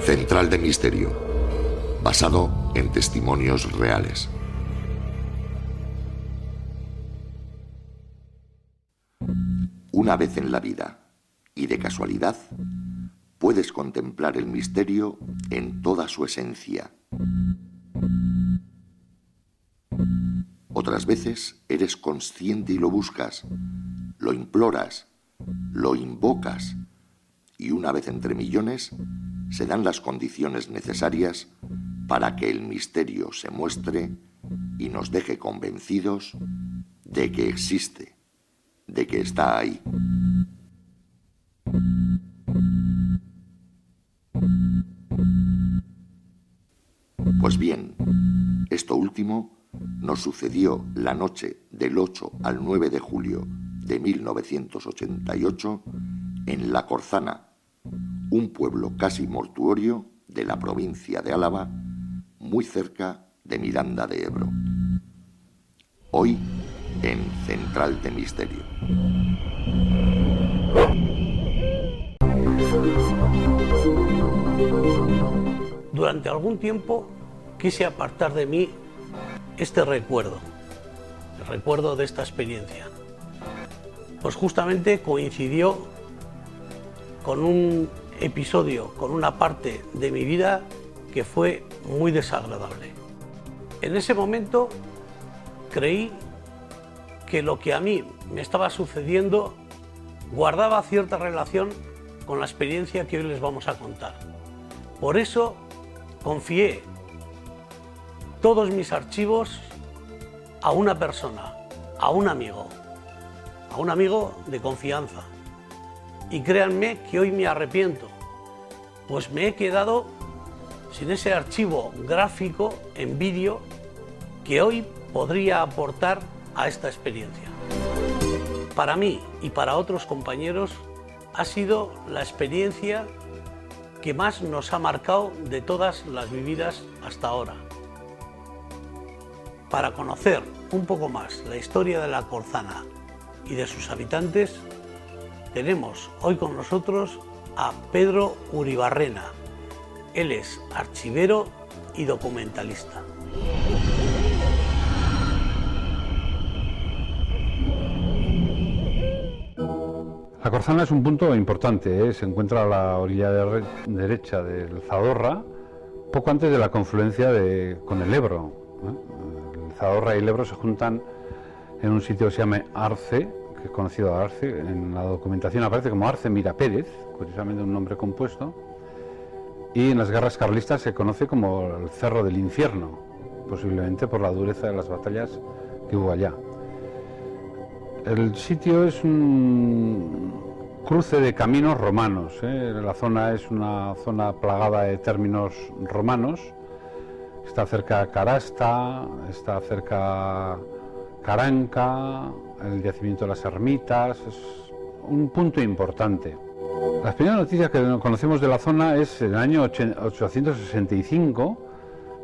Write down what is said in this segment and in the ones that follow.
Central de Misterio, basado en testimonios reales. Una vez en la vida, y de casualidad, puedes contemplar el misterio en toda su esencia. Otras veces eres consciente y lo buscas, lo imploras, lo invocas, y una vez entre millones, se dan las condiciones necesarias para que el misterio se muestre y nos deje convencidos de que existe, de que está ahí. Pues bien, esto último nos sucedió la noche del 8 al 9 de julio de 1988 en La Corzana, un pueblo casi mortuorio de la provincia de Álava, muy cerca de Miranda de Ebro. Hoy, en Central de Misterio. Durante algún tiempo quise apartar de mí este recuerdo, el recuerdo de esta experiencia. Pues justamente coincidió con un episodio, con una parte de mi vida que fue muy desagradable. En ese momento creí que lo que a mí me estaba sucediendo guardaba cierta relación con la experiencia que hoy les vamos a contar. Por eso confié todos mis archivos a una persona, a un amigo de confianza. Y créanme que hoy me arrepiento, pues me he quedado sin ese archivo gráfico en vídeo que hoy podría aportar a esta experiencia. Para mí y para otros compañeros ha sido la experiencia que más nos ha marcado de todas las vividas hasta ahora. Para conocer un poco más la historia de La Corzana y de sus habitantes, tenemos hoy con nosotros a Pedro Uribarrena. Él es archivero y documentalista. La Corzana es un punto importante, se encuentra a la orilla derecha del Zadorra, poco antes de la confluencia con el Ebro. El Zadorra y el Ebro se juntan en un sitio que se llama Arce, que es conocido Arce, en la documentación aparece como Arce Mirapérez, curiosamente un nombre compuesto, y en las guerras carlistas se conoce como el Cerro del Infierno, posiblemente por la dureza de las batallas que hubo allá. El sitio es un cruce de caminos romanos, La zona es una zona plagada de términos romanos, está cerca Carasta, está cerca Caranca, el yacimiento de las ermitas, es un punto importante. Las primeras noticias que conocemos de la zona es en el año 865,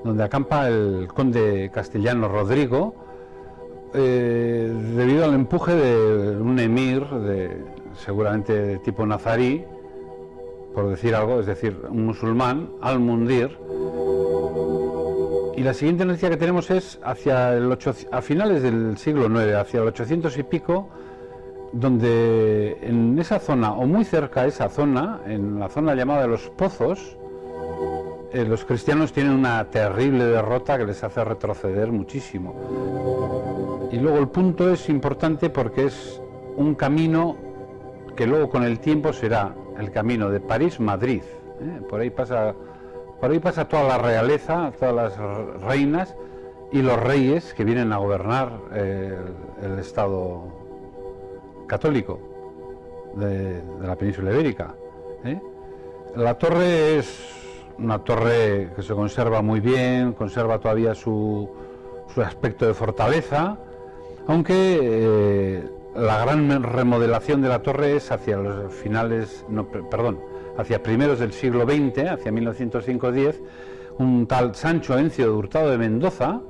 donde acampa el conde castellano Rodrigo, debido al empuje de un emir, seguramente de tipo nazarí, por decir algo, es decir, un musulmán, Al-Mundir. Y la siguiente noticia que tenemos es a finales del siglo IX, hacia el 800 y pico, donde en esa zona, o muy cerca de esa zona, en la zona llamada de los Pozos, los cristianos tienen una terrible derrota que les hace retroceder muchísimo. Y luego el punto es importante porque es un camino que luego con el tiempo será el camino de París-Madrid. Por ahí pasa toda la realeza, todas las reinas y los reyes que vienen a gobernar el Estado católico de la península ibérica. La torre es una torre que se conserva muy bien, conserva todavía su su aspecto de fortaleza, aunque la gran remodelación de la torre es hacia los finales, hacia primeros del siglo XX, hacia 1905-10, un tal Sancho Encio de Hurtado de Mendoza,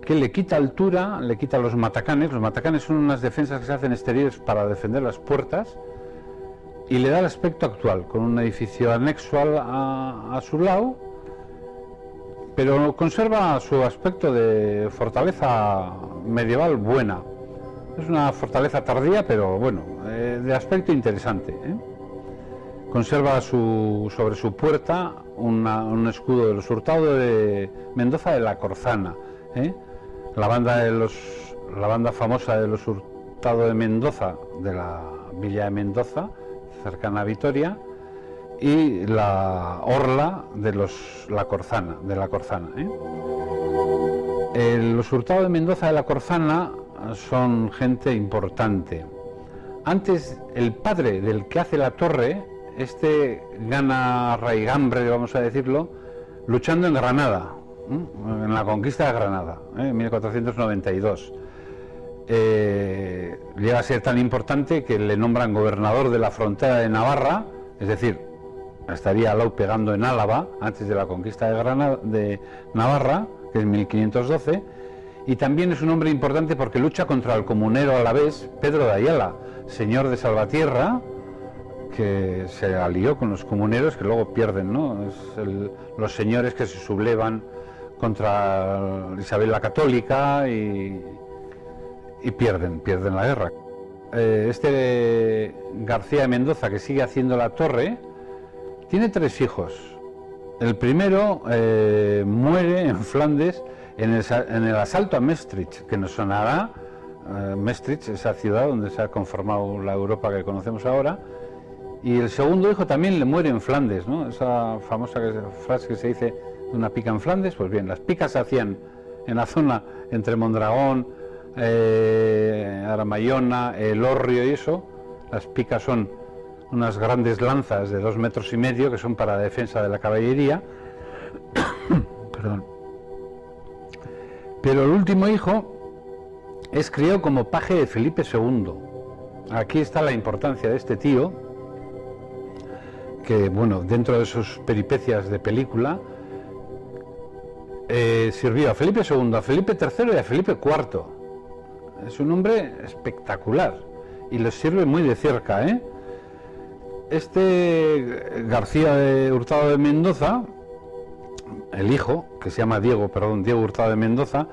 que le quita altura, le quita los matacanes. Los matacanes son unas defensas que se hacen exteriores para defender las puertas, y le da el aspecto actual, con un edificio anexo a su lado, pero conserva su aspecto de fortaleza medieval buena. Es una fortaleza tardía, pero bueno, de aspecto interesante, ¿eh? Conserva sobre su puerta un escudo de los Hurtado de Mendoza de la Corzana, ¿eh? La banda famosa de los Hurtado de Mendoza, de la villa de Mendoza, cercana a Vitoria, y la orla de la Corzana, ¿eh? Los Hurtado de Mendoza de la Corzana son gente importante. Antes, el padre del que hace la torre, gana raigambre, vamos a decirlo, luchando en Granada, en la conquista de Granada, en 1492. Llega a ser tan importante que le nombran gobernador de la frontera de Navarra, es decir, estaría al lado pegando en Álava antes de la conquista de Navarra, que es 1512, y también es un hombre importante porque lucha contra el comunero alavés Pedro de Ayala, señor de Salvatierra, que se alió con los comuneros que luego pierden, ¿no? Los señores que se sublevan contra Isabel la Católica y pierden la guerra. García de Mendoza, que sigue haciendo la torre, tiene 3 hijos. El primero muere en Flandes en el asalto a Maestricht, que nos sonará, Maestricht, esa ciudad donde se ha conformado la Europa que conocemos ahora. Y el segundo hijo también le muere en Flandes, ¿no? Esa famosa frase que se dice, una pica en Flandes. Pues bien, las picas se hacían en la zona entre Mondragón, Aramayona, El Hórreo y eso. Las picas son unas grandes lanzas de 2,5 metros que son para la defensa de la caballería. Perdón. Pero el último hijo es criado como paje de Felipe II. Aquí está la importancia de este tío, que bueno, dentro de sus peripecias de película, sirvió a Felipe II, a Felipe III y a Felipe IV. Es un hombre espectacular y les sirve muy de cerca, ¿eh? García de Hurtado de Mendoza, el hijo, que se llama Diego Hurtado de Mendoza,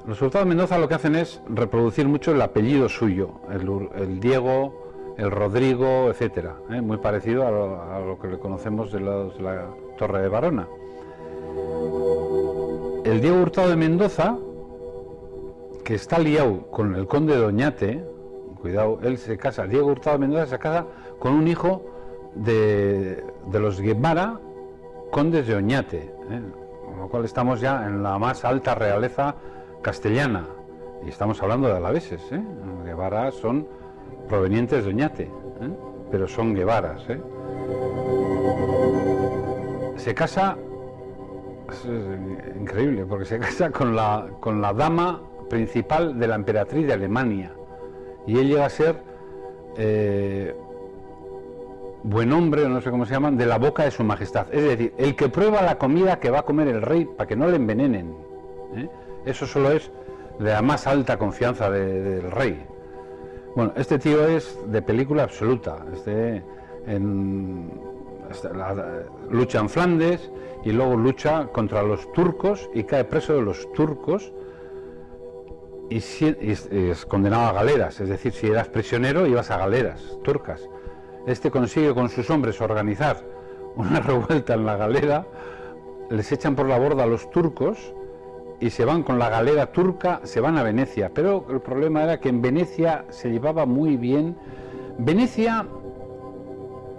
los Hurtado de Mendoza lo que hacen es reproducir mucho el apellido suyo, el Diego, el Rodrigo, etcétera, muy parecido a lo que le conocemos de la Torre de Barona. El Diego Hurtado de Mendoza, que está liado con el conde de Oñate, cuidado, él se casa, Diego Hurtado de Mendoza se casa con un hijo de los Guevara, condes de Oñate, con lo cual estamos ya en la más alta realeza castellana, y estamos hablando de alaveses, Guevara son provenientes de Oñate, pero son Guevaras, Se casa, es increíble, porque se casa con la dama principal de la emperatriz de Alemania, y él llega a ser buen hombre, o no sé cómo se llaman, de la boca de su majestad, es decir, el que prueba la comida que va a comer el rey para que no le envenenen, eso solo es de la más alta confianza del rey. Bueno, este tío es de película absoluta, lucha en Flandes y luego lucha contra los turcos y cae preso de los turcos y es condenado a galeras, es decir, si eras prisionero ibas a galeras turcas. Consigue con sus hombres organizar una revuelta en la galera, les echan por la borda a los turcos y se van con la galera turca, se van a Venecia, pero el problema era que en Venecia se llevaba muy bien. Venecia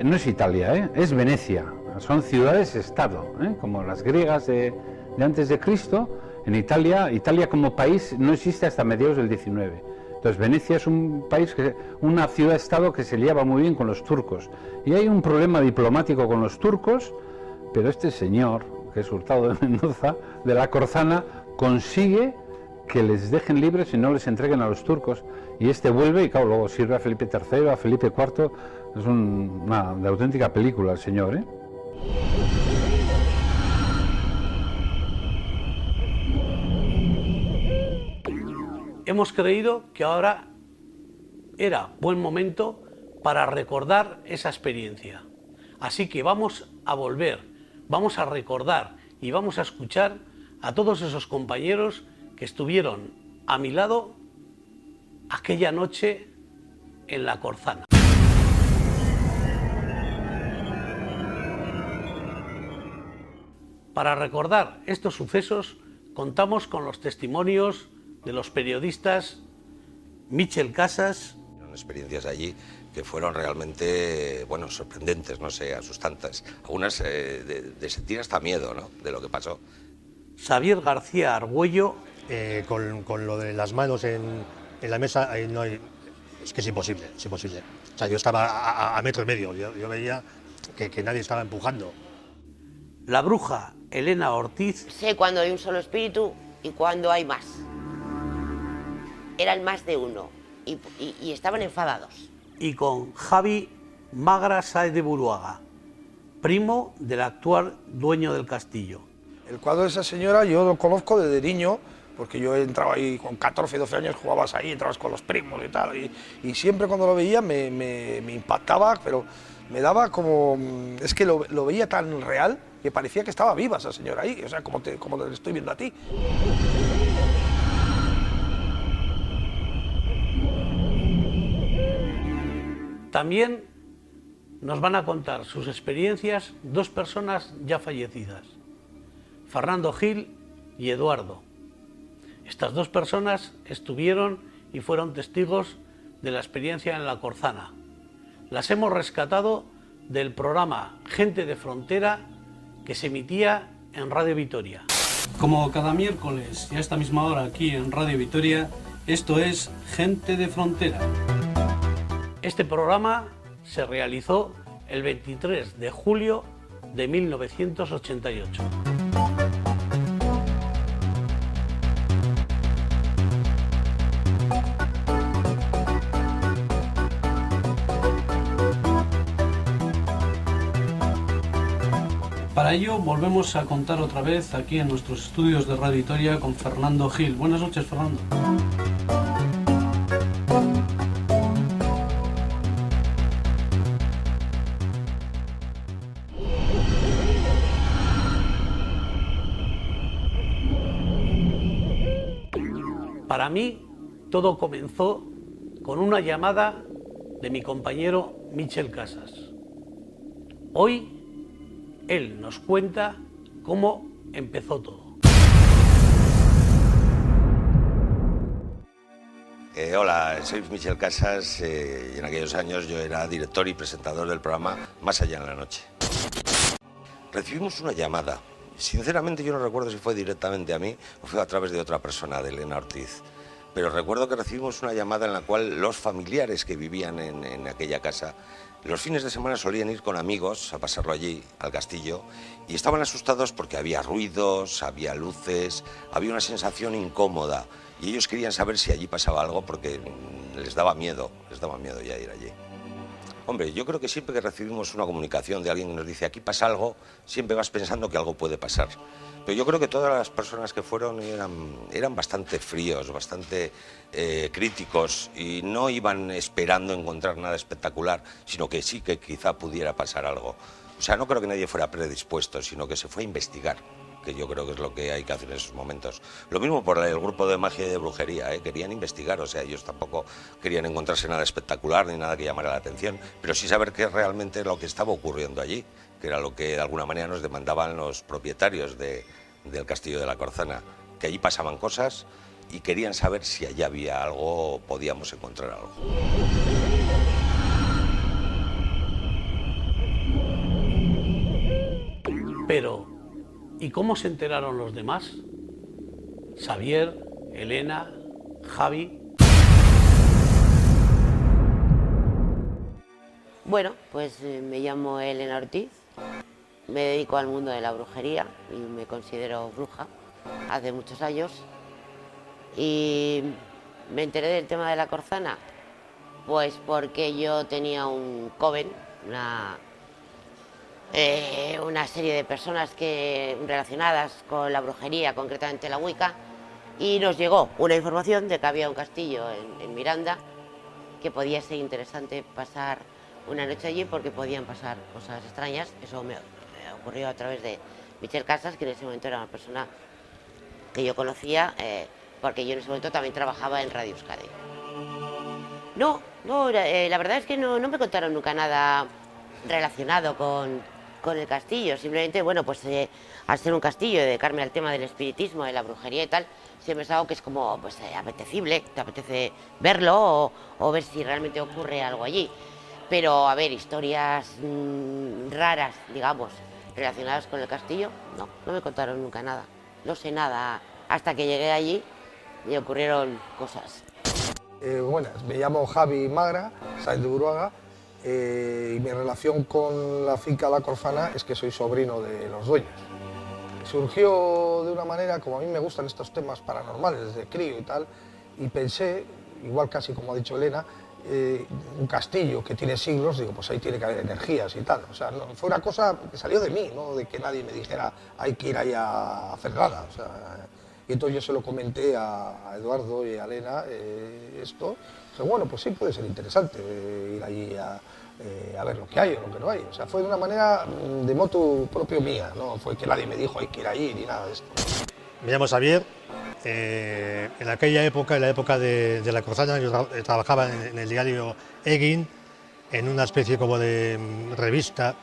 no es Italia, es Venecia, son ciudades-estado, como las griegas de antes de Cristo. En Italia como país no existe hasta mediados del 19. Entonces Venecia es una ciudad-estado que se lleva muy bien con los turcos. Y hay un problema diplomático con los turcos, pero este señor, que es Hurtado de Mendoza, de la Corzana, consigue que les dejen libres y no les entreguen a los turcos. Y este vuelve y, claro, luego sirve a Felipe III, a Felipe IV. Es una de auténtica película el señor, ¿eh? Hemos creído que ahora era buen momento para recordar esa experiencia. Así que vamos a volver, vamos a recordar y vamos a escuchar a todos esos compañeros que estuvieron a mi lado aquella noche en la Corzana. Para recordar estos sucesos contamos con los testimonios de los periodistas Michel Casas. Experiencias allí que fueron realmente, bueno, sorprendentes, no sé, asustantes. Algunas de sentir hasta miedo, ¿no?, de lo que pasó. Xavier García Argüello. Con lo de las manos en la mesa, no hay, es que es imposible, es imposible. O sea, yo estaba a metro y medio, yo veía que nadie estaba empujando. La bruja Elena Ortiz. Sé cuando hay un solo espíritu y cuando hay más. Eran más de uno y estaban enfadados. Y con Javi Magra Sáez de Buruaga, primo del actual dueño del castillo. El cuadro de esa señora yo lo conozco desde niño, porque yo entraba ahí con 14, 12 años, jugabas ahí, entrabas con los primos y tal, y siempre cuando lo veía me impactaba, pero me daba como... es que lo veía tan real que parecía que estaba viva esa señora ahí, o sea, como te estoy viendo a ti. También nos van a contar sus experiencias dos personas ya fallecidas, Fernando Gil y Eduardo. Estas dos personas estuvieron y fueron testigos de la experiencia en la Corzana. Las hemos rescatado del programa Gente de Frontera que se emitía en Radio Vitoria. Como cada miércoles y a esta misma hora aquí en Radio Vitoria, esto es Gente de Frontera. Este programa se realizó el 23 de julio de 1988. Para ello volvemos a contar otra vez aquí en nuestros estudios de Radio Vitoria con Fernando Gil. Buenas noches, Fernando. Para mí, todo comenzó con una llamada de mi compañero Michel Casas. Hoy, él nos cuenta cómo empezó todo. Hola, soy Michel Casas y en aquellos años yo era director y presentador del programa Más allá en la noche. Recibimos una llamada. Sinceramente yo no recuerdo si fue directamente a mí o fue a través de otra persona, de Elena Ortiz. Pero recuerdo que recibimos una llamada en la cual los familiares que vivían en aquella casa, los fines de semana solían ir con amigos a pasarlo allí, al castillo, y estaban asustados porque había ruidos, había luces, había una sensación incómoda, y ellos querían saber si allí pasaba algo porque les daba miedo ya ir allí. Hombre, yo creo que siempre que recibimos una comunicación de alguien que nos dice aquí pasa algo, siempre vas pensando que algo puede pasar. Pero yo creo que todas las personas que fueron eran bastante fríos, bastante críticos y no iban esperando encontrar nada espectacular, sino que sí que quizá pudiera pasar algo. O sea, no creo que nadie fuera predispuesto, sino que se fue a investigar, que yo creo que es lo que hay que hacer en esos momentos. Lo mismo por el grupo de magia y de brujería, querían investigar, o sea, ellos tampoco querían encontrarse nada espectacular ni nada que llamara la atención, pero sí saber qué realmente lo que estaba ocurriendo allí, que era lo que de alguna manera nos demandaban los propietarios del castillo de la Corzana, que allí pasaban cosas y querían saber si allá había algo o podíamos encontrar algo. Pero, ¿y cómo se enteraron los demás? Xavier, Elena, Javi. Bueno, pues me llamo Elena Ortiz, me dedico al mundo de la brujería y me considero bruja hace muchos años. Y me enteré del tema de la Corzana, pues porque yo tenía un coven, una serie de personas relacionadas con la brujería, concretamente la Wicca, y nos llegó una información de que había un castillo en Miranda, que podía ser interesante pasar una noche allí porque podían pasar cosas extrañas. Eso me ocurrió a través de Michel Casas, que en ese momento era una persona que yo conocía, porque yo en ese momento también trabajaba en Radio Euskadi. No, la verdad es que no me contaron nunca nada relacionado con el castillo. Simplemente, bueno, pues al ser un castillo, dedicarme al tema del espiritismo, de la brujería y tal, siempre es algo que es como pues apetecible, te apetece verlo o ver si realmente ocurre algo allí. Pero, a ver, historias raras, digamos, relacionadas con el castillo, no me contaron nunca nada. No sé nada hasta que llegué allí y ocurrieron cosas. Buenas, me llamo Javi Magra, soy de Uruaga, y mi relación con la finca La Corzana es que soy sobrino de los dueños. Surgió de una manera, como a mí me gustan estos temas paranormales, desde crío y tal, y pensé, igual casi como ha dicho Elena, un castillo que tiene siglos, digo, pues ahí tiene que haber energías y tal. O sea, no, fue una cosa que salió de mí, no de que nadie me dijera hay que ir ahí a hacer nada. O sea, y entonces yo se lo comenté a Eduardo y a Elena esto. Dije, bueno, pues sí puede ser interesante ir allí a ver lo que hay o lo que no hay. O sea, fue de una manera de motu propio mía, no fue que nadie me dijo hay que ir allí ni nada de esto. Me llamo Xavier. En aquella época, en la época de la Corzana, yo trabajaba en el diario Egin, en una especie como de revista.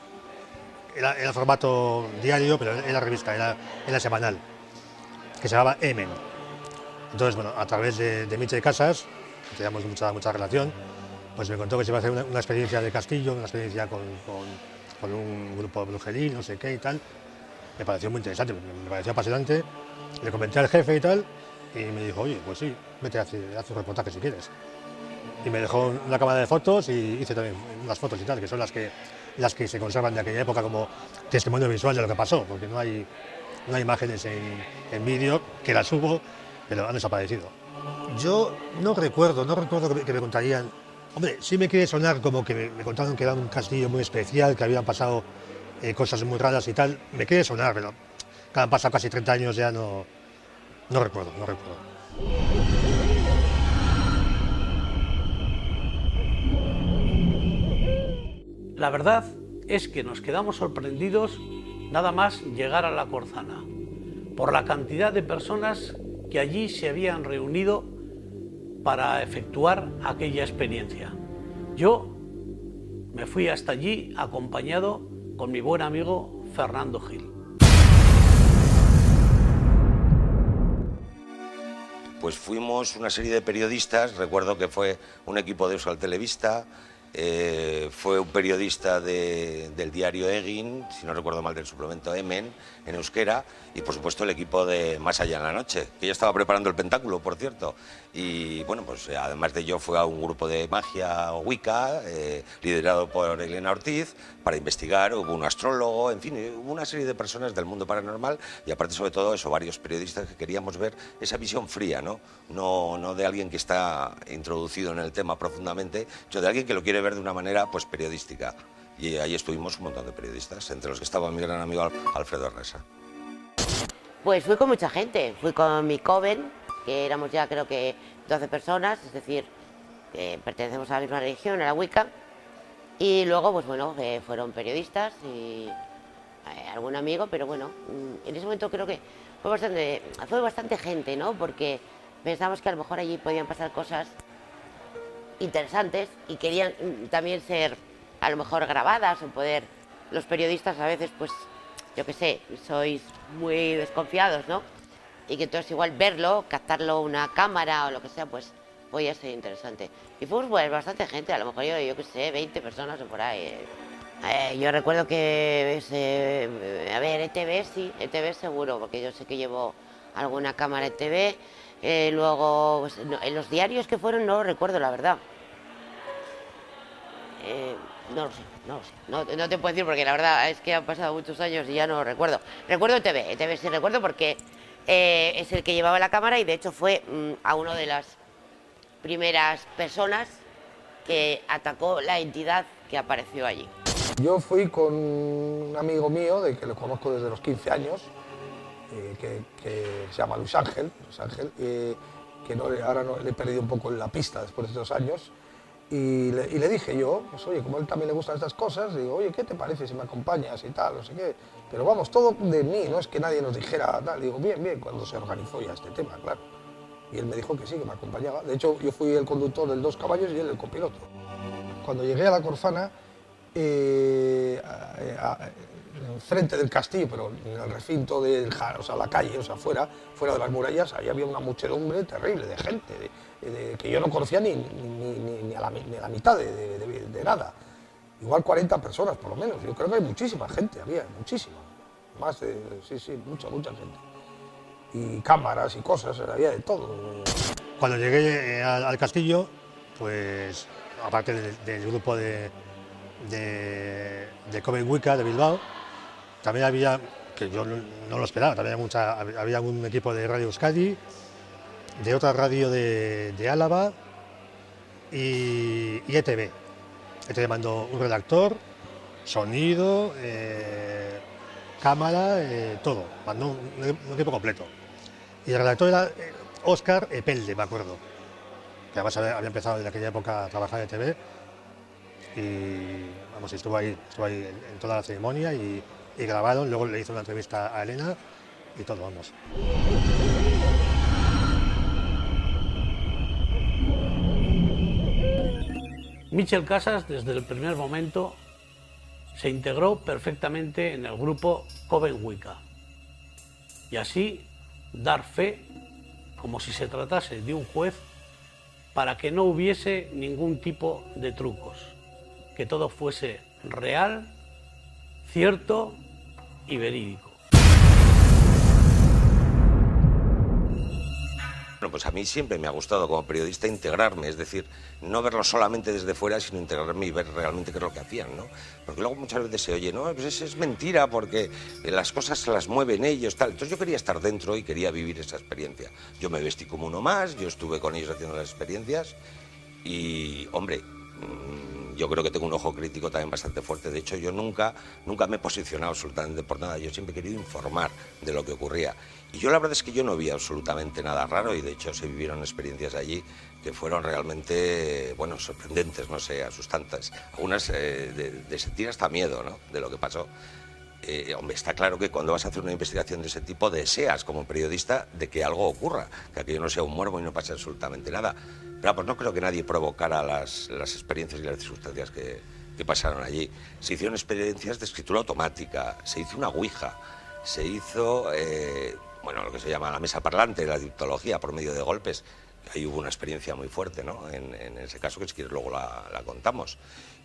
Era formato diario, pero era revista, era semanal, que se llamaba Emen. Entonces, bueno, a través de Michel Casas, que teníamos mucha relación, pues me contó que se iba a hacer una experiencia de castillo, una experiencia con un grupo de brujería, no sé qué y tal. Me pareció muy interesante, me pareció apasionante. Le comenté al jefe y tal, y me dijo, oye, pues sí, vete a hacer un reportaje si quieres. Y me dejó una cámara de fotos y hice también unas fotos y tal, que son las que se conservan de aquella época como testimonio visual de lo que pasó, porque no hay imágenes en vídeo, que las hubo, pero han desaparecido. Yo no recuerdo que me contarían. Hombre, sí me quiere sonar como que me contaron que era un castillo muy especial, que habían pasado cosas muy raras y tal. Me quiere sonar, pero han pasado casi 30 años, ya no recuerdo. La verdad es que nos quedamos sorprendidos nada más llegar a La Corzana, por la cantidad de personas que allí se habían reunido para efectuar aquella experiencia. Yo me fui hasta allí acompañado con mi buen amigo Fernando Gil. Pues fuimos una serie de periodistas, recuerdo que fue un equipo de Euskal Telebista, fue un periodista del diario Egin, si no recuerdo mal del suplemento Emen, en euskera, y por supuesto el equipo de Más allá en la noche, que ya estaba preparando el pentáculo, por cierto. Y bueno, pues además de ello fue a un grupo de magia Wicca, liderado por Elena Ortiz, para investigar. Hubo un astrólogo, en fin, hubo una serie de personas del mundo paranormal y aparte sobre todo eso, varios periodistas que queríamos ver esa visión fría, no de alguien que está introducido en el tema profundamente, sino de alguien que lo quiere ver de una manera pues periodística. Y ahí estuvimos un montón de periodistas, entre los que estaba mi gran amigo Alfredo Resa. Pues fui con mucha gente, fui con mi coven, que éramos ya creo que 12 personas, es decir, que pertenecemos a la misma religión, a la Wicca, y luego pues bueno, fueron periodistas y algún amigo, pero bueno, en ese momento creo que fue bastante gente, ¿no? Porque pensamos que a lo mejor allí podían pasar cosas interesantes y querían también ser a lo mejor grabadas o poder, los periodistas a veces pues yo qué sé, sois muy desconfiados, ¿no? Y que entonces igual verlo, captarlo una cámara o lo que sea, pues podía ser interesante. Y fuimos pues, bastante gente, a lo mejor yo qué sé, 20 personas o por ahí. Yo recuerdo que, a ver, ETV sí, ETV seguro, porque yo sé que llevo alguna cámara ETV. Luego, pues, no, en los diarios que fueron no lo recuerdo, la verdad. No lo sé. No te puedo decir porque la verdad es que han pasado muchos años y ya no lo recuerdo. Recuerdo ETV sí recuerdo porque es el que llevaba la cámara y de hecho fue a una de las primeras personas que atacó la entidad que apareció allí. Yo fui con un amigo mío, de que lo conozco desde los 15 años, que se llama Luis Ángel, que ahora le he perdido un poco la pista después de estos años, y le dije yo, pues oye, como a él también le gustan estas cosas, digo, oye, ¿qué te parece si me acompañas y tal, no sé qué? Pero vamos, todo de mí, no es que nadie nos dijera tal, digo, bien, bien, cuando se organizó ya este tema, claro. Y él me dijo que sí, que me acompañaba. De hecho, yo fui el conductor del 2 caballos y él el copiloto. Cuando llegué a la Corzana, enfrente del castillo, pero en el recinto de la calle, o sea, fuera de las murallas, ahí había una muchedumbre terrible de gente, que yo no conocía ni a la mitad de nada. Igual 40 personas, por lo menos. Yo creo que hay muchísima gente, había muchísima. Más de, sí, mucha gente. Y cámaras y cosas, había de todo. Cuando llegué al castillo, pues aparte del grupo de Coven Wicca de Bilbao, también había, que yo no lo esperaba, también había un equipo de Radio Euskadi, de otra radio de Álava y ETV. ETV mandó un redactor, sonido, cámara, todo, mandó un equipo completo. Y el redactor era Óscar Epelde, me acuerdo, que además había empezado en aquella época a trabajar en ETV y vamos, estuvo ahí en toda la ceremonia y grabaron, luego le hizo una entrevista a Elena y todo, vamos. Michel Casas, desde el primer momento, se integró perfectamente en el grupo Coven Wicca y así dar fe, como si se tratase de un juez, para que no hubiese ningún tipo de trucos, que todo fuese real, cierto y verídico. Bueno, pues a mí siempre me ha gustado como periodista integrarme, es decir, no verlo solamente desde fuera, sino integrarme y ver realmente qué es lo que hacían, ¿no? Porque luego muchas veces se oye, no, pues es mentira porque las cosas se las mueven ellos, tal. Entonces yo quería estar dentro y quería vivir esa experiencia. Yo me vestí como uno más, yo estuve con ellos haciendo las experiencias y, hombre, yo creo que tengo un ojo crítico también bastante fuerte. De hecho, yo nunca me he posicionado absolutamente por nada. Yo siempre he querido informar de lo que ocurría. Y yo la verdad es que yo no vi absolutamente nada raro y de hecho se vivieron experiencias allí que fueron realmente, bueno, sorprendentes, no sé, asustantes. Algunas de sentir hasta miedo, ¿no?, de lo que pasó. Hombre, está claro que cuando vas a hacer una investigación de ese tipo deseas como periodista de que algo ocurra, que aquello no sea un morbo y no pase absolutamente nada. Pero pues no creo que nadie provocara las experiencias y las circunstancias que pasaron allí. Se hicieron experiencias de escritura automática, se hizo una ouija, se hizo bueno, lo que se llama la mesa parlante, la dictología por medio de golpes. Ahí hubo una experiencia muy fuerte, ¿no?, en ese caso, que si quieres luego la contamos.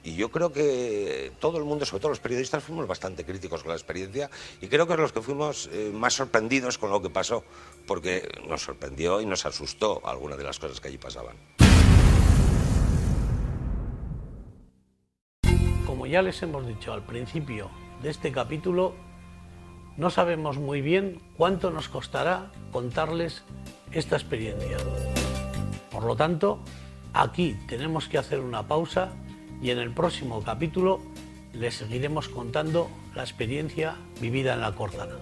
Y yo creo que todo el mundo, sobre todo los periodistas, fuimos bastante críticos con la experiencia y creo que los que fuimos más sorprendidos con lo que pasó, porque nos sorprendió y nos asustó algunas de las cosas que allí pasaban. Como ya les hemos dicho al principio de este capítulo, no sabemos muy bien cuánto nos costará contarles esta experiencia. Por lo tanto, aquí tenemos que hacer una pausa y en el próximo capítulo les seguiremos contando la experiencia vivida en la Corzana.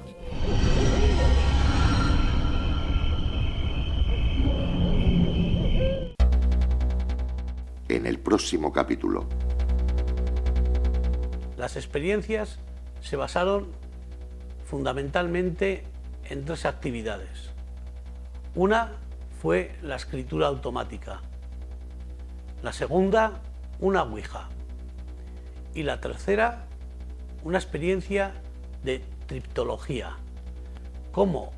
En el próximo capítulo. Las experiencias se basaron fundamentalmente en 3 actividades. Una fue la escritura automática, la segunda, una ouija, y la tercera, una experiencia de triptología, cómo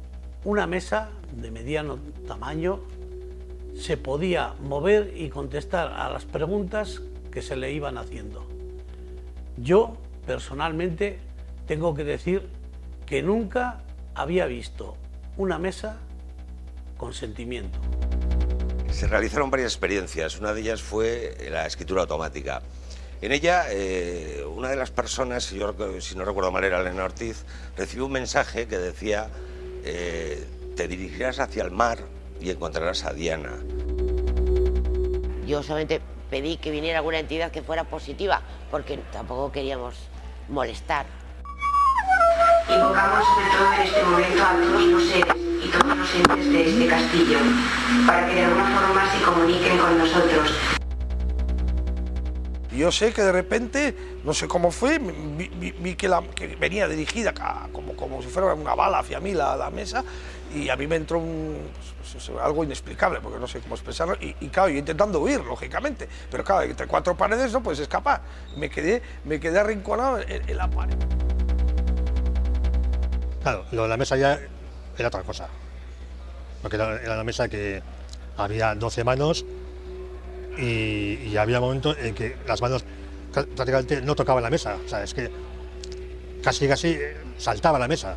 una mesa de mediano tamaño se podía mover y contestar a las preguntas que se le iban haciendo. Yo, personalmente, tengo que decir que nunca había visto una mesa con sentimiento. Se realizaron varias experiencias, una de ellas fue la escritura automática. En ella, una de las personas, si no recuerdo mal era Elena Ortiz, recibió un mensaje que decía te dirigirás hacia el mar y encontrarás a Diana. Yo solamente pedí que viniera alguna entidad que fuera positiva, porque tampoco queríamos molestar. Invocamos sobre todo en este momento a todos los seres y todos los entes de este castillo, para que de alguna forma se comuniquen con nosotros. Yo sé que de repente, no sé cómo fue, vi que venía dirigida como si fuera una bala hacia mí la mesa, y a mí me entró algo inexplicable, porque no sé cómo expresarlo, y claro, yo intentando huir, lógicamente, pero claro, entre cuatro paredes no puedes escapar. Me quedé arrinconado en la pared. Claro, lo de la mesa ya era otra cosa, porque era una mesa que había 12 manos y había momentos en que las manos prácticamente no tocaban la mesa, o sea, es que casi saltaba la mesa.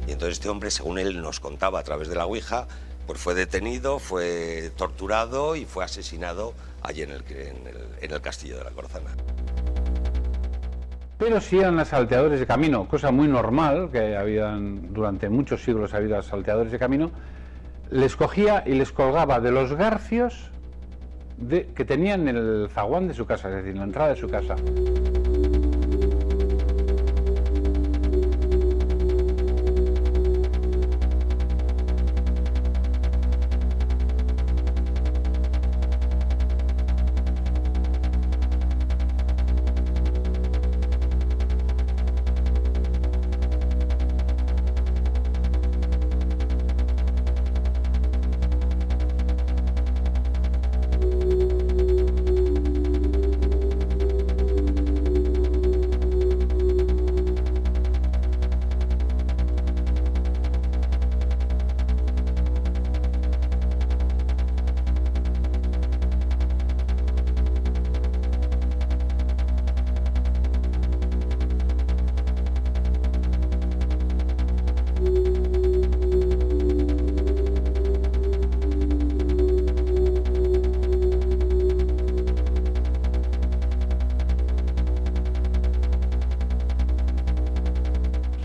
Y entonces este hombre, según él nos contaba a través de la Ouija, pues fue detenido, fue torturado y fue asesinado allí en el castillo de la Corozana. Pero sí eran asalteadores de camino, cosa muy normal, que durante muchos siglos ha habido asalteadores de camino. Les cogía y les colgaba de los garfios que tenían en el zaguán de su casa, es decir, en la entrada de su casa.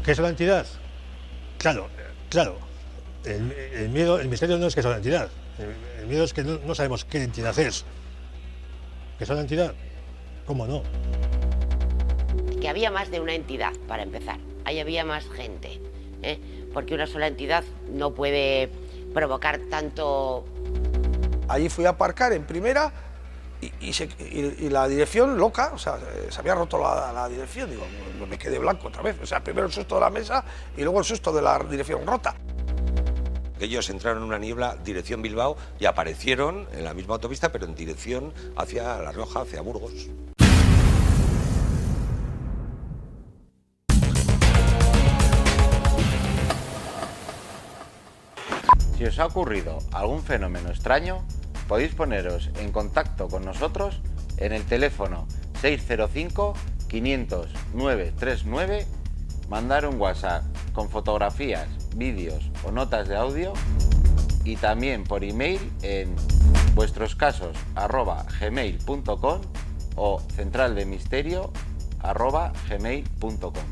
¿Qué es una entidad? Claro. El misterio no es que es una entidad. El miedo es que no sabemos qué entidad es. ¿Que es una entidad? ¿Cómo no? Que había más de una entidad, para empezar. Ahí había más gente, ¿eh? Porque una sola entidad no puede provocar tanto. Allí fui a aparcar en primera y la dirección loca, o sea, se había roto la dirección, digo, me quedé blanco otra vez. O sea, primero el susto de la mesa y luego el susto de la dirección rota. Ellos entraron en una niebla, dirección Bilbao, y aparecieron en la misma autopista, pero en dirección hacia La Rioja, hacia Burgos. Si os ha ocurrido algún fenómeno extraño, podéis poneros en contacto con nosotros en el teléfono 605 500 939, mandar un WhatsApp con fotografías, vídeos o notas de audio, y también por email en vuestroscasos@gmail.com o centraldemisterio@gmail.com.